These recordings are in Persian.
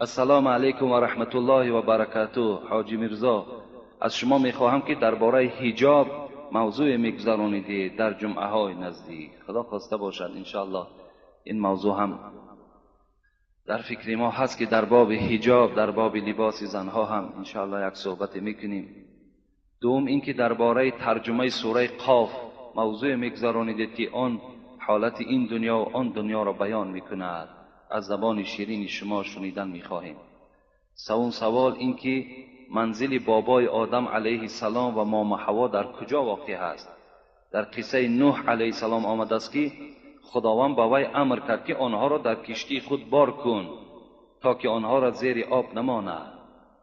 السلام علیکم و رحمت الله و برکاته. حاجی میرزا، از شما میخواهم که درباره حجاب موضوع میگذرانید در جمعه های نزدیک. خدا خواسته باشد انشاءالله این موضوع هم در فکر ما هست که در باب حجاب، در باب لباس زنها هم انشاءالله یک صحبت میکنیم. دوم اینکه درباره ترجمه سوره قاف موضوع میگذرانید که آن حالت این دنیا و آن دنیا را بیان میکند. از زبان شیرین شما شنیدن میخواهیم. سوم سوال این که منزل بابای آدم علیه السلام و مام حوا در کجا واقع است؟ در قصه نوح علیه السلام آمده است که خداوند با وی امر کرد که آنها را در کشتی خود بار کن تا که آنها را زیر آب نماند.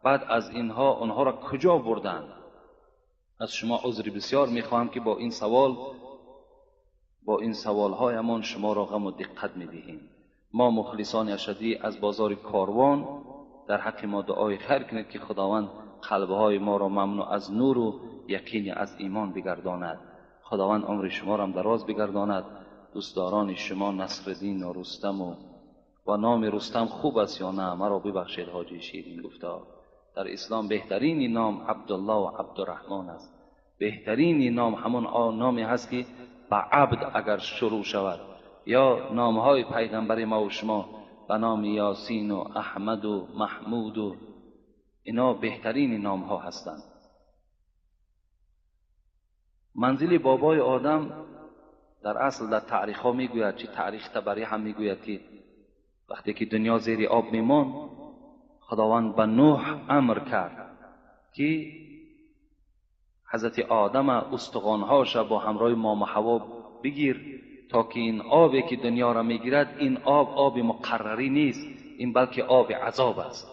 بعد از اینها آنها را کجا بردند؟ از شما عذر بسیار میخواهم که با این سوالهایمان شما را غم و دقت میدهیم. ما مخلصان اشدی از بازار کاروان در حق ما دعای خیر کنید که خداوند قلبهای ما را ممنوع از نور و یقین از ایمان بگرداند. خداوند عمر شما را دراز بگرداند. دوستداران شما نصرالدین و رستم و نام رستم خوب است یا نه؟ مرا ببخشید حاجی شیرین گفتار. در اسلام بهترین نام عبدالله و عبدالرحمن است. بهترین نام همون نامی هست که با عبد اگر شروع شود، یا نامهای پیغمبر ما و شما به نام یاسین و احمد و محمود و اینا بهترین نام ها هستند. منزل بابای آدم در اصل در تاریخ ها میگوید، چه تاریخ تبری هم میگوید که وقتی که دنیا زیر آب میمان خداوند به نوح امر کرد که حضرت آدم استخوانهاش با همراه مام حوا بگیر تا که این آبی که دنیا را میگیرد این آب مقرری نیست، این بلکه آب عذاب است.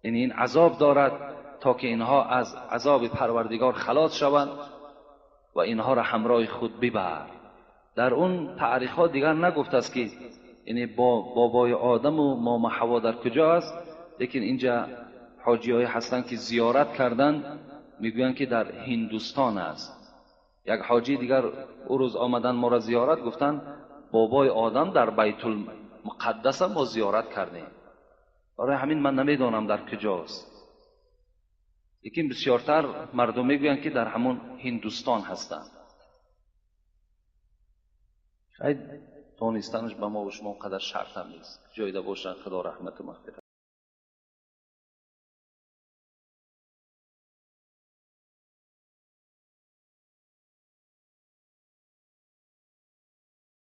یعنی این عذاب دارد تا که اینها از عذاب پروردگار خلاص شوند و اینها را همراه خود ببر. در اون تاریخ ها دیگر نگفته است که یعنی بابای آدم و مام حوا در کجا است، لیکن اینجا حاجی های هستند که زیارت کردن میگویند که در هندوستان است. یک حاجی دیگر او روز آمدن ما را زیارت، گفتن بابای آدم در بیت المقدس ما زیارت کردیم. برای همین من نمیدانم در کجاست، لیکن بسیارتر مردم میگویند که در همون هندوستان هستند. شاید دانستنش به ما و شما قدر شرط هم نیست. جایده باشن. خدا رحمت و مغفرت